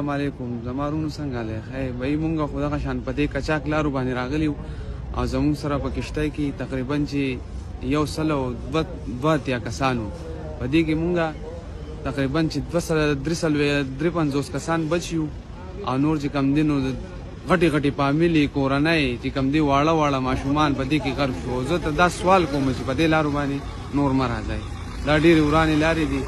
السلام علیکم. زما ورونو څنګه دی؟ خیر بهی مونږ خو دغه شان په دې کچاک لارو باندې راغلي وو او زمونږ سره په کشتۍ کې تقریبا چې 102 کسان وو. په دې کې مونږ تقریبا چې 253 کسان بچ یو او نور چې کم دي نو غټي غټي فامیلي کورنۍ چې کم دي واړه واړه ماشومان په دې کې غرق شو. زه ته دا سوال کوم چې په دې لارو باندې نور مه راځئ. دا ډېرې ورانې لارې دي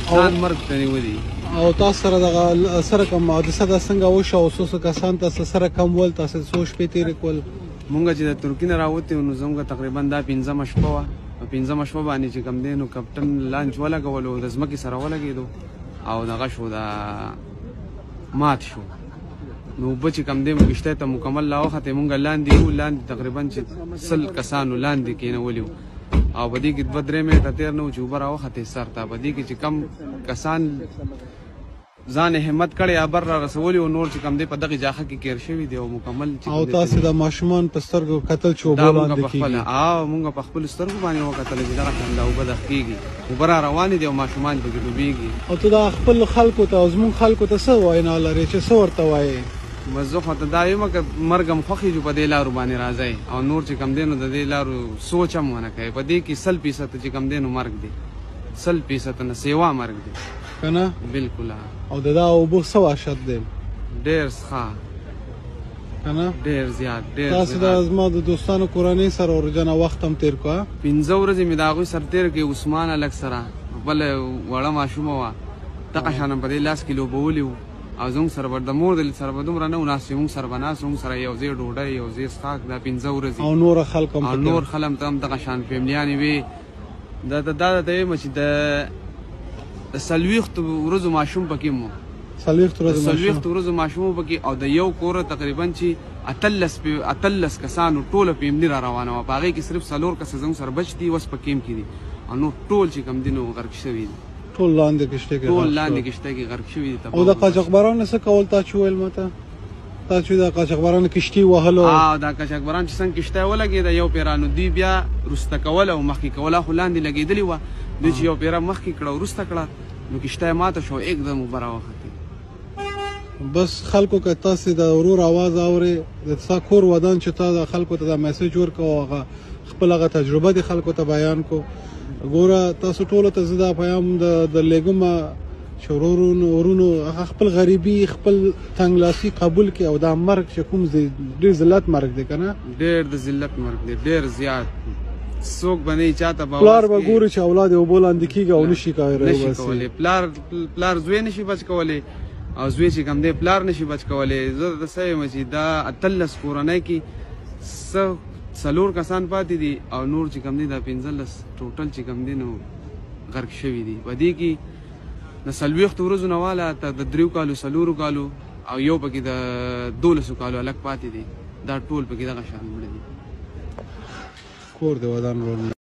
او ځان مرګ ته نیولي. او تاسو سره دغه سره کوم حادثه دا څنګه وشوه او څو کسان تاسو سره کم ول؟ تاسو څو شپې تېرې کول؟ مونږ چې د ترکي نه راوتې وو نو زموږ تقریبا دا 5مه شپه وه. په 5مه شپه باندې چې کوم دی نو کپټن لانچ ولګولو د ځمکې سره ولګېدو او دغه شو دا مات شو. نو اوبه چې کوم دی مو کشتۍ ته مکمل راوختې. مونږ لاندې وو، لاندې تقریبا چې 100 کسانو لاندې کېنولي وو او په دې کې 2-3 منټه تېر نه و چې اوبه راوختې سر ته. په دې کې چې کم کسان ځان همت کړی ابر را رسولي او نور چې کم دی په دغه جاخه کې کېر شوي دي او مکمل او تاسو د ماشومان په سترګو کتل چې اوبه لاندې کېږي؟ مونږ په خپلو سترګو باندې وکتل چې دغه شان دا اوبه دغ کېږي، اوبه را روانې دي او ماشومان پکې ډوبېږي. او ته دا خپل خلکو ته او زموږ خلکو ته څه وینا لرې چې څه ورته وایې؟ بس زه خو ته دا یم که مرګ هم خوښ یو په دې لارو باندې راځئ او نور چې کم دی نو د دې لارو سوچ هم ونه کوئ. په دې کې 100% چې کم دی نو مرګ دی، 100% نه سیوا مرګ دی که نه؟ بلکل. او د دا اوبو څه وحشت دی؟ ډېر ښه که نه؟ ډېر زیات ډېر. تاسو د زما د دوستانو کورنۍ سره اورجانه وخت هم تېر کړه؟ 15 ورځې مې د هغوی سره تېر کړې. عثمان هلک سره بله وړه ماشومه وه، دغه شان هم په دې لاس کې لوبولي وو او زموږ سره به د مور د سره به دومره نه و ناست چې مونږ سره به ناست، مونږ سره یو ځای ډوډۍ یو ځای څښاک دا 15 ورځې. او نور خلک هم او نور خلک هم دغه شان فیملیانې وې. دا درته وایم چې د 40 ورځو ماشوم پکې مو 40 ورځو ماشوم پکې او د یو کوره تقریبا چې 18 کسانو ټوله فیملي را روانه وه. په هغې کې صرف 4 کسه زموږ سره بچ دي، اوس په کیمپ کې دي او نور ټول چې کم دي نو غرق شوي دي. ټول لاندې کشتۍ کې غرق شوي دي. او د قاچاقبرانو څه کول؟ تا چې وویل ماته تا چې د قاچاقبرانو کشتۍ وهلو؟ دا قاچاقبران چې څنګه کشتۍ ولګېده یو پیره نو دوی بیا وروسته کوله او مخکې کوله، خو لاندې لګېدلې وه. دوی چې یو پیره مخکې کړه وروسته کړه نو کشتۍ ماته شو، एकदम اوبه راوختې. بس خلکو که تاسې د ورور اواز اورې د تا کور ودان چې تا د خلکو ته دا میسج ورکړو هغه خپل هغه تجربه دې خلکو ته بیان کو. ګوره تاسو ټولو ته زه دا پیغام د لیږم چې ورونو هغه خپل غریبي خپل تنګلاسي قبول کړي او دا مرګ چې کوم ډېر ذلت مرګ دی که نه؟ ډېر د ذلت مرګ دی، ډېر زیات. څوک به نه چاته به پلار به ګوري چې اولاد یې اوبو لاندې کېږي او نشي کولی. پلار زوی نشي بچ کولی او زوی چې کوم دی پلار نشي بچ کولی. زه درته څه یم چې دا 18 کورنۍ کې 4 کسان پاتې دي او نور چې کم دي دا 15 ټوټل چې کم دي نو غرق شوي دي. په دې کې د 40 ورځو نه واله تر د 3 کالو 4 کالو او یو پکې د 12 کالو هلک پاتې دي. دا ټول پکې دغه شان مړه دي. کور دې ودان